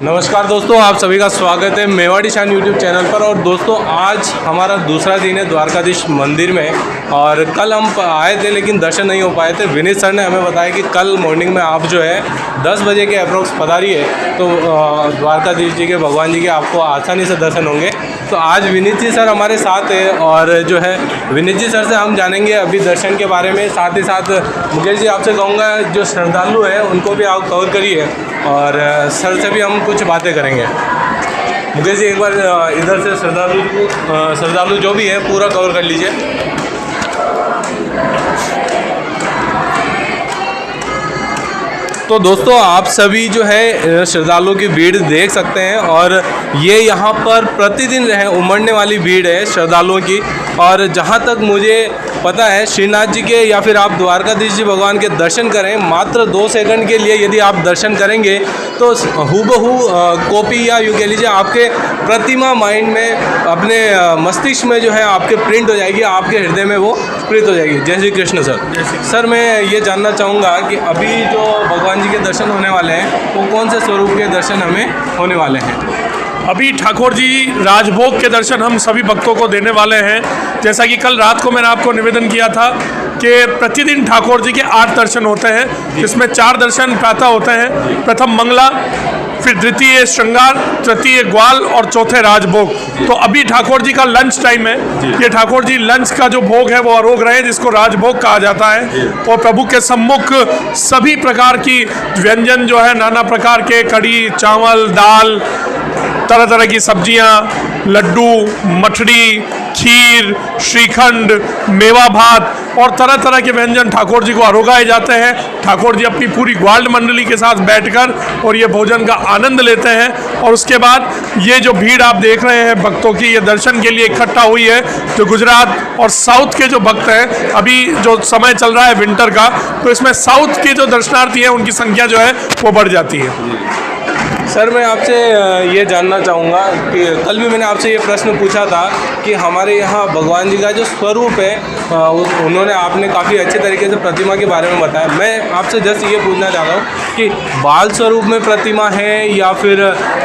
नमस्कार दोस्तों, आप सभी का स्वागत है मेवाड़ी शान यूट्यूब चैनल पर। और दोस्तों, आज हमारा दूसरा दिन है द्वारकाधीश मंदिर में। और कल हम आए थे लेकिन दर्शन नहीं हो पाए थे। विनीत सर ने हमें बताया कि कल मॉर्निंग में आप जो है 10 बजे के अप्रोक्स पधारिए तो द्वारकाधीश जी के, भगवान जी के आपको आसानी से दर्शन होंगे। तो आज विनीत जी सर हमारे साथ है और जो है विनीत जी सर से हम जानेंगे अभी दर्शन के बारे में। साथ ही साथ मुकेश जी, आपसे कहूँगा जो श्रद्धालु हैं उनको भी आप कवर करिए और सर से भी हम कुछ बातें करेंगे। मुकेश जी, एक बार इधर से श्रद्धालु जो भी है पूरा कवर कर लीजिए। तो दोस्तों, आप सभी जो है श्रद्धालुओं की भीड़ देख सकते हैं और ये यहाँ पर प्रतिदिन उमड़ने वाली भीड़ है श्रद्धालुओं की। और जहाँ तक मुझे पता है, श्रीनाथ जी के या फिर आप द्वारकाधीश जी भगवान के दर्शन करें, मात्र 2 सेकंड के लिए यदि आप दर्शन करेंगे तो हूबहू कॉपी या यूँ कह लीजिए आपके प्रतिमा माइंड में, अपने मस्तिष्क में जो है आपके प्रिंट हो जाएगी, आपके हृदय में वो प्रिंट हो जाएगी। जय श्री कृष्ण सर। सर, मैं ये जानना चाहूँगा कि अभी जो भगवान जी के दर्शन होने वाले हैं वो कौन से स्वरूप के दर्शन हमें होने वाले हैं? अभी ठाकुर जी राजभोग के दर्शन हम सभी भक्तों को देने वाले हैं। जैसा कि कल रात को मैंने आपको निवेदन किया था कि प्रतिदिन ठाकुर जी के 8 दर्शन होते हैं, जिसमें 4 दर्शन प्रातः होते हैं। प्रथम मंगला, फिर द्वितीय श्रृंगार, तृतीय ग्वाल और चौथे राजभोग। तो अभी ठाकुर जी का लंच टाइम है। ये ठाकुर जी लंच का जो भोग है वो आरोग रहे, जिसको राजभोग कहा जाता है। और प्रभु के सम्मुख सभी प्रकार की व्यंजन जो है, नाना प्रकार के कढ़ी, चावल, दाल, तरह तरह की सब्जियां, लड्डू, मठड़ी, खीर, श्रीखंड, मेवा भात और तरह तरह के व्यंजन ठाकुर जी को आरोगाए जाते हैं। ठाकुर जी अपनी पूरी ग्वाल्ड मंडली के साथ बैठकर और ये भोजन का आनंद लेते हैं। और उसके बाद ये जो भीड़ आप देख रहे हैं भक्तों की, ये दर्शन के लिए इकट्ठा हुई है। जो गुजरात और साउथ के जो भक्त हैं, अभी जो समय चल रहा है विंटर का, तो इसमें साउथ के जो दर्शनार्थी हैं उनकी संख्या जो है वो बढ़ जाती है। सर, मैं आपसे ये जानना चाहूँगा कि कल भी मैंने आपसे ये प्रश्न पूछा था कि हमारे यहाँ भगवान जी का जो स्वरूप है, आपने काफ़ी अच्छे तरीके से प्रतिमा के बारे में बताया। मैं आपसे जस्ट ये पूछना चाहता हूँ कि बाल स्वरूप में प्रतिमा है या फिर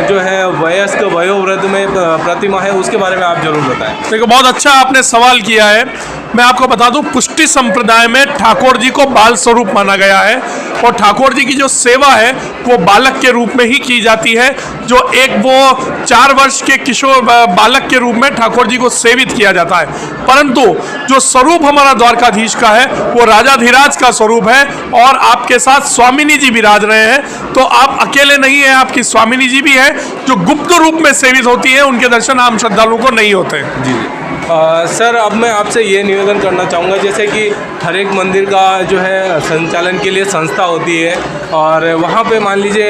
जो है वयस्क वयोवृद्ध में प्रतिमा है, उसके बारे में आप जरूर बताएं। देखो, बहुत अच्छा आपने सवाल किया है। मैं आपको बता दूं, पुष्टि संप्रदाय में ठाकुर जी को बाल स्वरूप माना गया है और ठाकुर जी की जो सेवा है वो बालक के रूप में ही की जाती है। जो वो 4 वर्ष के किशोर बालक के रूप में ठाकुर जी को सेवित किया जाता है। परंतु जो स्वरूप हमारा द्वारकाधीश का है वो राजाधिराज का स्वरूप है और आपके साथ स्वामिनी जी विराज रहे हैं। तो आप अकेले नहीं हैं, आपकी स्वामिनी जी भी है जो गुप्त रूप में सेवित होती है। उनके दर्शन आम श्रद्धालुओं को नहीं होते। जी। सर, अब मैं आपसे ये निवेदन करना चाहूँगा, जैसे कि हर एक मंदिर का जो है संचालन के लिए संस्था होती है और वहाँ पे मान लीजिए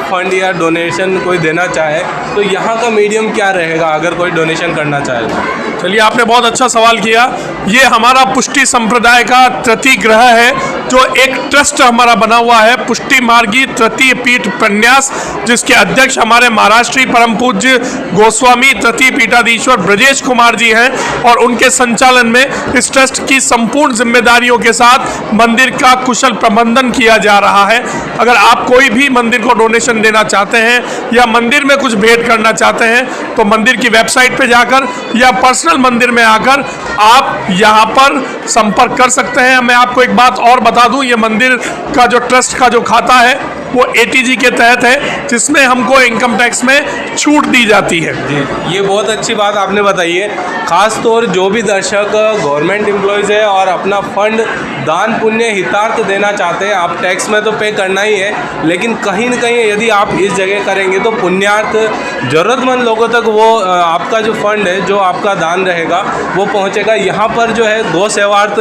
फंड या डोनेशन कोई देना चाहे तो यहाँ का मीडियम क्या रहेगा अगर कोई डोनेशन करना चाहे तो? चलिए, आपने बहुत अच्छा सवाल किया। ये हमारा पुष्टि संप्रदाय का तृतीय ग्रह है, जो एक ट्रस्ट हमारा बना हुआ है, पुष्टि मार्गी तृतीय पीठ प्रन्यास, जिसके अध्यक्ष हमारे महाराष्ट्री परम पूज्य गोस्वामी तृतीय पीठाधीश्वर ब्रजेश कुमार जी हैं। और उनके संचालन में इस ट्रस्ट की संपूर्ण जिम्मेदारियों के साथ मंदिर का कुशल प्रबंधन किया जा रहा है। अगर आप कोई भी मंदिर को डोनेशन देना चाहते हैं या मंदिर में कुछ भेंट करना चाहते हैं तो मंदिर की वेबसाइट पे जाकर या पर्सनल मंदिर में आकर आप यहाँ पर संपर्क कर सकते हैं। मैं आपको एक बात और बता दूं, ये मंदिर का जो ट्रस्ट का जो खाता है वो ATG के तहत है, जिसमें हमको इनकम टैक्स में छूट दी जाती है। जी, ये बहुत अच्छी बात आपने बताई है। खास तौर जो भी दर्शक गवर्नमेंट एम्प्लॉयज़ है और अपना फंड दान पुण्य हितार्थ देना चाहते हैं, आप टैक्स में तो पे करना ही है, लेकिन कहीं न कहीं यदि आप इस जगह करेंगे तो पुण्यार्थ ज़रूरतमंद लोगों तक वो आपका जो फंड है, जो आपका दान रहेगा वो पहुँचेगा। यहाँ पर जो है गौ सेवार्थ,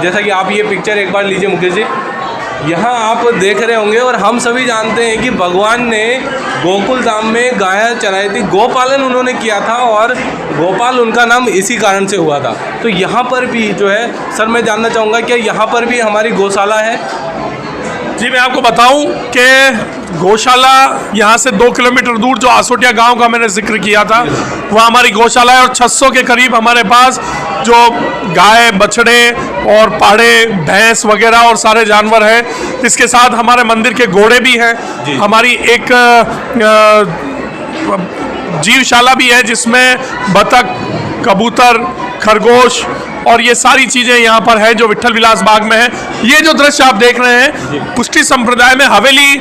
जैसा कि आप ये पिक्चर एक बार लीजिए मुकेश जी, यहाँ आप देख रहे होंगे और हम सभी जानते हैं कि भगवान ने गोकुल धाम में गाय चराई थी, गोपालन उन्होंने किया था और गोपाल उनका नाम इसी कारण से हुआ था। तो यहाँ पर भी जो है, सर मैं जानना चाहूँगा क्या यहाँ पर भी हमारी गौशाला है? जी मैं आपको बताऊं कि गौशाला यहाँ से 2 किलोमीटर दूर जो आसोटिया गांव का मैंने जिक्र किया था, वहाँ हमारी गौशाला है और 600 के करीब हमारे पास जो गाय, बछड़े और पाड़े, भैंस वगैरह और सारे जानवर हैं। इसके साथ हमारे मंदिर के घोड़े भी हैं। हमारी एक जीवशाला भी है जिसमें बतख, कबूतर, खरगोश और ये सारी चीज़ें यहाँ पर है जो विट्ठल विलास बाग में है। ये जो दृश्य आप देख रहे हैं, पुष्टि संप्रदाय में हवेली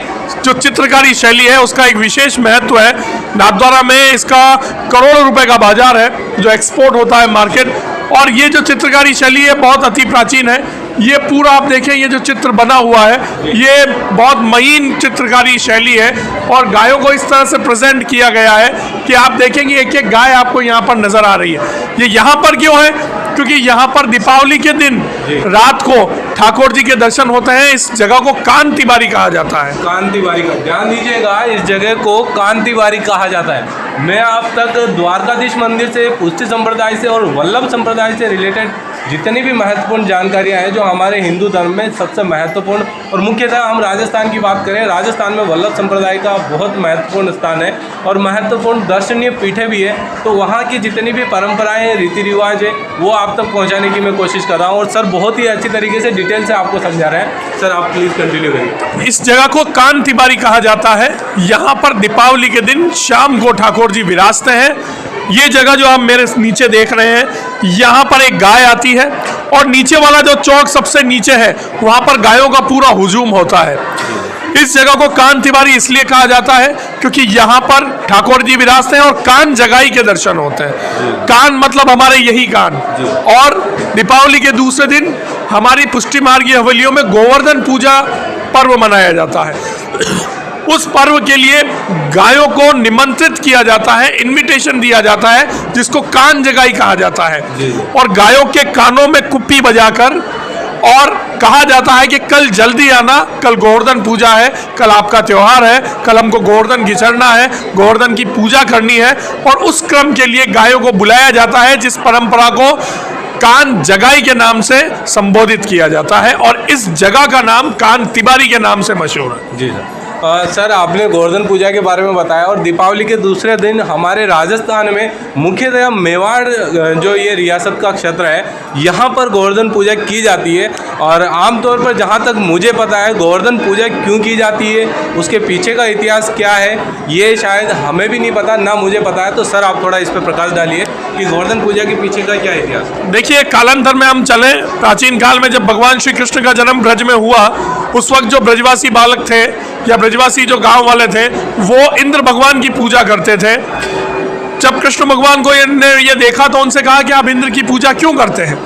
जो चित्रकारी शैली है उसका एक विशेष महत्व है। नाथद्वारा में इसका करोड़ों रुपए का बाजार है जो एक्सपोर्ट होता है मार्केट। और ये जो चित्रकारी शैली है बहुत अति प्राचीन है। ये पूरा आप देखें, ये जो चित्र बना हुआ है ये बहुत महीन चित्रकारी शैली है और गायों को इस तरह से प्रेजेंट किया गया है कि आप देखेंगे एक एक गाय आपको यहाँ पर नजर आ रही है। ये यहाँ पर क्यों है? क्योंकि यहाँ पर दीपावली के दिन रात को ठाकुर जी के दर्शन होते हैं। इस जगह को कांति बारी कहा जाता है। कांति बारी का ध्यान दीजिएगा, इस जगह को कांति बारी कहा जाता है। मैं अब तक द्वारकाधीश मंदिर से, पुष्टि संप्रदाय से और वल्लभ संप्रदाय से रिलेटेड जितनी भी महत्वपूर्ण जानकारियाँ हैं जो हमारे हिंदू धर्म में सबसे महत्वपूर्ण, और मुख्यतः हम राजस्थान की बात करें, राजस्थान में वल्लभ संप्रदाय का बहुत महत्वपूर्ण स्थान है और महत्वपूर्ण दर्शनीय पीठें भी है। तो वहाँ की जितनी भी परंपराएं, रीति रिवाज है वो आप तक पहुँचाने की मैं कोशिश कर रहा हूँ और सर बहुत ही अच्छी तरीके से डिटेल से आपको समझा रहे हैं। सर आप प्लीज़ कंटिन्यू करिए। इस जगह को कांति बारी कहा जाता है। यहाँ पर दीपावली के दिन शाम को ठाकुर जी विराजते हैं। ये जगह जो आप मेरे नीचे देख रहे हैं, यहाँ पर एक गाय आती है और नीचे वाला जो चौक सबसे नीचे है वहाँ पर गायों का पूरा हुजूम होता है। इस जगह को कांति बारी इसलिए कहा जाता है क्योंकि यहाँ पर ठाकुर जी विराजते हैं और कान जगाई के दर्शन होते हैं। कान मतलब हमारे यही कान। और दीपावली के दूसरे दिन हमारी पुष्टि मार्गी हवेलियों में गोवर्धन पूजा पर्व मनाया जाता है। उस पर्व के लिए गायों को निमंत्रित किया जाता है, इनविटेशन दिया जाता है जिसको कान जगाई कहा जाता है। और गायों के कानों में कुप्पी बजाकर और कहा जाता है कि कल जल्दी आना, कल गोवर्धन पूजा है, कल आपका त्योहार है, कल हमको गोवर्धन घिसड़ना है, गोवर्धन की पूजा करनी है। और उस क्रम के लिए गायों को बुलाया जाता है जिस परंपरा को कान जगाई के नाम से संबोधित किया जाता है और इस जगह का नाम कान तिबारी के नाम से मशहूर है। जी सर। सर आपने गोवर्धन पूजा के बारे में बताया और दीपावली के दूसरे दिन हमारे राजस्थान में मुख्यतः मेवाड़ जो ये रियासत का क्षेत्र है यहाँ पर गोवर्धन पूजा की जाती है। और आमतौर पर जहाँ तक मुझे पता है गोवर्धन पूजा क्यों की जाती है, उसके पीछे का इतिहास क्या है, ये शायद हमें भी नहीं पता, ना मुझे पता है। तो सर आप थोड़ा इस पर प्रकाश डालिए कि गोवर्धन पूजा के पीछे का क्या इतिहास है। देखिए, कालांतर में हम चले, प्राचीन काल में जब भगवान श्री कृष्ण का जन्म ब्रज में हुआ उस वक्त जो ब्रजवासी बालक थे या ब्रजवासी जो गांव वाले थे वो इंद्र भगवान की पूजा करते थे। जब कृष्ण भगवान को ये देखा तो उनसे कहा कि आप इंद्र की पूजा क्यों करते हैं?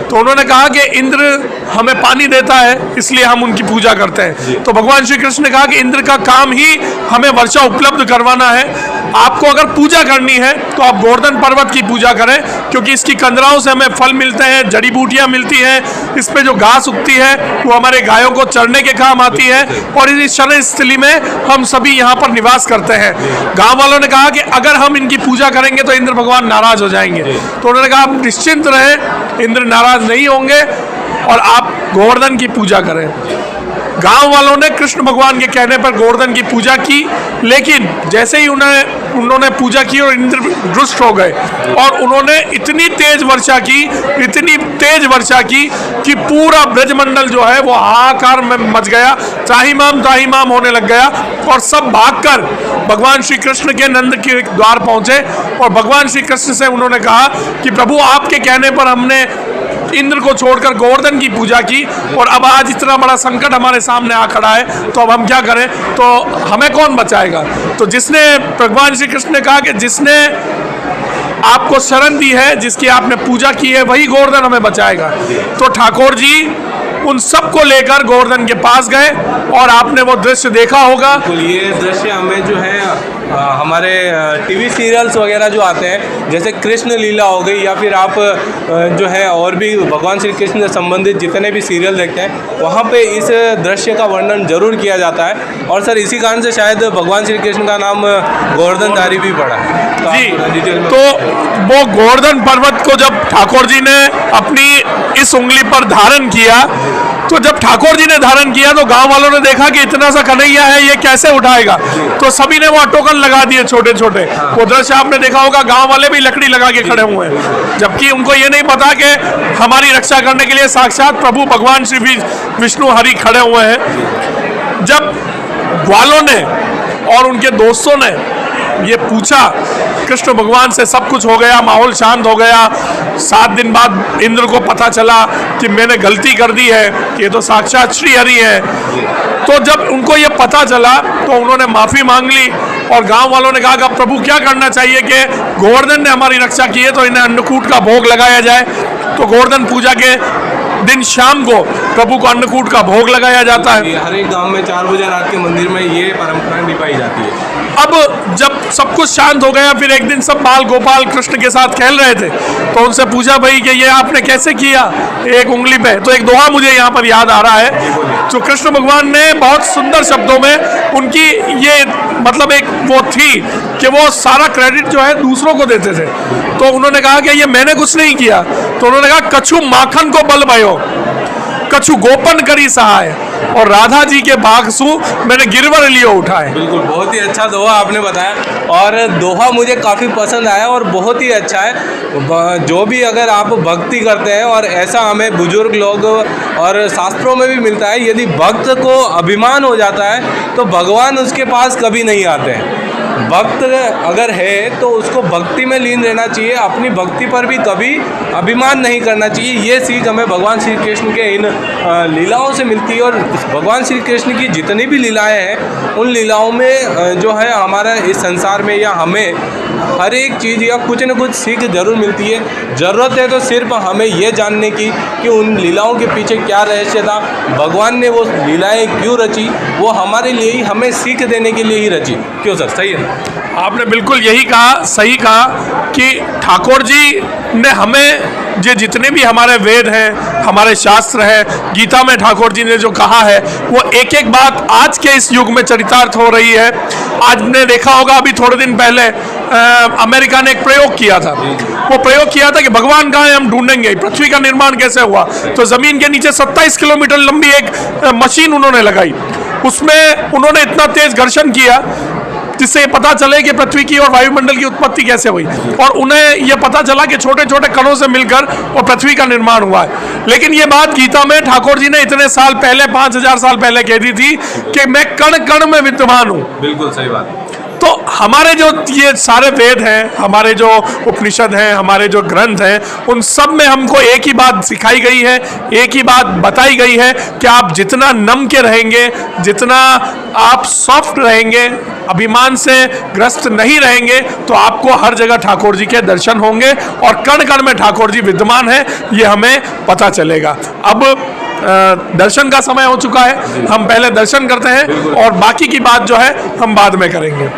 तो उन्होंने कहा कि इंद्र हमें पानी देता है इसलिए हम उनकी पूजा करते हैं। तो भगवान श्री कृष्ण ने कहा कि इंद्र का काम ही हमें वर्षा उपलब्ध करवाना है। आपको अगर पूजा करनी है तो आप गोवर्धन पर्वत की पूजा करें क्योंकि इसकी कंदराओं से हमें फल मिलते हैं, जड़ी बूटियां मिलती हैं, इस पे जो घास उगती है वो हमारे गायों को चरने के काम आती है और इस शरण स्थली में हम सभी यहाँ पर निवास करते हैं। गाँव वालों ने कहा कि अगर हम इनकी पूजा करेंगे तो इंद्र भगवान नाराज हो जाएंगे। तो उन्होंने कहा आप निश्चिंत रहें, इंद्र नाराज नहीं होंगे और आप गोवर्धन की पूजा करें। गांव वालों ने कृष्ण भगवान के कहने पर गोवर्धन की पूजा की, लेकिन जैसे ही उन्होंने पूजा की और इंद्र रुष्ट हो गए और उन्होंने इतनी तेज वर्षा की कि पूरा ब्रजमंडल जो है वो हाहाकार में मच गया, त्राहिमाम होने लग गया और सब भागकर भगवान श्री कृष्ण के नंद के द्वार पहुंचे और भगवान श्री कृष्ण से उन्होंने कहा कि प्रभु आपके कहने पर हमने इंद्र को छोड़कर गोवर्धन की पूजा की और अब आज इतना बड़ा संकट हमारे सामने आ खड़ा है तो अब हम क्या करें, तो हमें कौन बचाएगा? तो जिसने भगवान श्री कृष्ण ने कहा कि जिसने आपको शरण दी है, जिसकी आपने पूजा की है, वही गोवर्धन हमें बचाएगा। तो ठाकुर जी उन सबको लेकर गोवर्धन के पास गए और आपने वो दृश्य देखा होगा। ये दृश्य हमें जो है हमारे टीवी सीरियल्स वगैरह जो आते हैं जैसे कृष्ण लीला हो गई या फिर आप जो है और भी भगवान श्री कृष्ण से संबंधित जितने भी सीरियल देखते हैं वहाँ पे इस दृश्य का वर्णन जरूर किया जाता है। और सर इसी कारण से शायद भगवान श्री कृष्ण का नाम गोवर्धनधारी भी पड़ा है। तो वो गोवर्धन पर्वत को जब ठाकुर जी ने अपनी इस उंगली पर धारण किया तो जब ठाकुर जी ने धारण किया तो गांव वालों ने देखा कि इतना सा कन्हैया है, ये कैसे उठाएगा, तो सभी ने वहाँ टोकन लगा दिए छोटे छोटे। वो दृश्य आपने देखा होगा, गांव वाले भी लकड़ी लगा के खड़े हुए हैं, जबकि उनको ये नहीं पता कि हमारी रक्षा करने के लिए साक्षात प्रभु भगवान श्री विष्णु हरि खड़े हुए हैं। जब ग्वालों ने और उनके दोस्तों ने ये पूछा कृष्ण भगवान से, सब कुछ हो गया, माहौल शांत हो गया। 7 दिन बाद इंद्र को पता चला कि मैंने गलती कर दी है, कि ये तो साक्षात श्री हरि है। तो जब उनको ये पता चला तो उन्होंने माफ़ी मांग ली और गांव वालों ने कहा कि अब प्रभु क्या करना चाहिए कि गोवर्धन ने हमारी रक्षा की है तो इन्हें अन्नकूट का भोग लगाया जाए। तो गोवर्धन पूजा के दिन शाम को प्रभु को अन्नकूट का भोग लगाया जाता है। हर एक गांव में 4 बजे रात के मंदिर में ये परंपरा निभाई जाती है। अब जब सब कुछ शांत हो गया, फिर एक दिन सब बाल गोपाल कृष्ण के साथ खेल रहे थे, तो उनसे पूछा भाई कि ये आपने कैसे किया एक उंगली पे। तो एक दोहा मुझे यहाँ पर याद आ रहा है, जो कृष्ण भगवान ने बहुत सुंदर शब्दों में उनकी ये मतलब एक वो थी कि वो सारा क्रेडिट जो है दूसरों को देते थे। तो उन्होंने कहा कि ये मैंने कुछ नहीं किया। तो उन्होंने कहा कछु माखन को बल भयो, कछु गोपन करी सहाय, और राधा जी के भाग सु मैंने गिरवर लियो उठाए। बिल्कुल, बहुत ही अच्छा दोहा आपने बताया और दोहा मुझे काफ़ी पसंद आया और बहुत ही अच्छा है। जो भी अगर आप भक्ति करते हैं, और ऐसा हमें बुजुर्ग लोग और शास्त्रों में भी मिलता है, यदि भक्त को अभिमान हो जाता है तो भगवान उसके पास कभी नहीं आते हैं। भक्त अगर है तो उसको भक्ति में लीन रहना चाहिए, अपनी भक्ति पर भी कभी अभिमान नहीं करना चाहिए। ये सीख हमें भगवान श्री कृष्ण के इन लीलाओं से मिलती है। और भगवान श्री कृष्ण की जितनी भी लीलाएं हैं, उन लीलाओं में जो है हमारा इस संसार में या हमें हर एक चीज़ या कुछ न कुछ सीख जरूर मिलती है। ज़रूरत है तो सिर्फ हमें ये जानने की कि उन लीलाओं के पीछे क्या रहस्य था, भगवान ने वो लीलाएं क्यों रची, वो हमारे लिए ही, हमें सीख देने के लिए ही रची। क्यों सर, सही है? आपने बिल्कुल यही कहा, सही कहा कि ठाकुर जी ने हमें ये जितने भी हमारे वेद हैं, हमारे शास्त्र हैं, गीता में ठाकुर जी ने जो कहा है वो एक एक बात आज के इस युग में चरितार्थ हो रही है। आज ने देखा होगा, अभी थोड़े दिन पहले अमेरिका ने एक प्रयोग किया था। वो प्रयोग किया था कि भगवान कहाँ है हम ढूंढेंगे, पृथ्वी का निर्माण कैसे हुआ। तो ज़मीन के नीचे 27 किलोमीटर लंबी एक मशीन उन्होंने लगाई, उसमें उन्होंने इतना तेज घर्षण किया जिससे ये पता चले कि पृथ्वी की और वायुमंडल की उत्पत्ति कैसे हुई, और उन्हें यह पता चला कि छोटे छोटे कणों से मिलकर और पृथ्वी का निर्माण हुआ है। लेकिन ये बात गीता में ठाकुर जी ने इतने साल पहले, 5000 साल पहले कह दी थी कि मैं कण कण में विद्यमान हूँ। बिल्कुल सही बात। तो हमारे जो ये सारे वेद हैं, हमारे जो उपनिषद हैं, हमारे जो ग्रंथ हैं, उन सब में हमको एक ही बात सिखाई गई है, एक ही बात बताई गई है कि आप जितना नम के रहेंगे, जितना आप सॉफ्ट रहेंगे, अभिमान से ग्रस्त नहीं रहेंगे, तो आपको हर जगह ठाकुर जी के दर्शन होंगे और कण कण में ठाकुर जी विद्यमान है, ये हमें पता चलेगा। अब दर्शन का समय हो चुका है, हम पहले दर्शन करते हैं और बाकी की बात जो है हम बाद में करेंगे।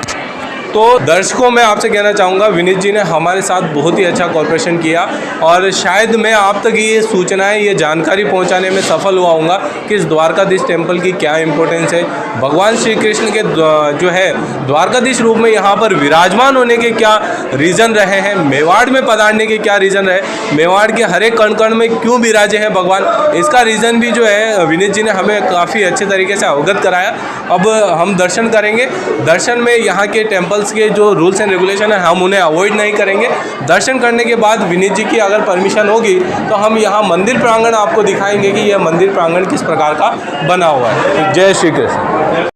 तो दर्शकों, मैं आपसे कहना चाहूँगा, विनीत जी ने हमारे साथ बहुत ही अच्छा कॉर्पोरेशन किया और शायद मैं आप तक ये सूचनाएं, ये जानकारी पहुंचाने में सफल हुआ हूँगा कि इस द्वारकाधीश टेम्पल की क्या इंपॉर्टेंस है, भगवान श्री कृष्ण के जो है द्वारकाधीश रूप में यहाँ पर विराजमान होने के क्या रीज़न रहे हैं, मेवाड़ में पधारने के क्या रीज़न रहे, मेवाड़ के हर एक कण कण में क्यों विराजे हैं भगवान, इसका रीज़न भी जो है विनीत जी ने हमें काफ़ी अच्छे तरीके से अवगत कराया। अब हम दर्शन करेंगे। दर्शन में यहाँ के टेम्पल के जो रूल्स एंड रेगुलेशन है हम उन्हें अवॉइड नहीं करेंगे। दर्शन करने के बाद विनीत जी की अगर परमिशन होगी तो हम यहाँ मंदिर प्रांगण आपको दिखाएंगे कि यह मंदिर प्रांगण किस प्रकार का बना हुआ है। जय श्री कृष्ण।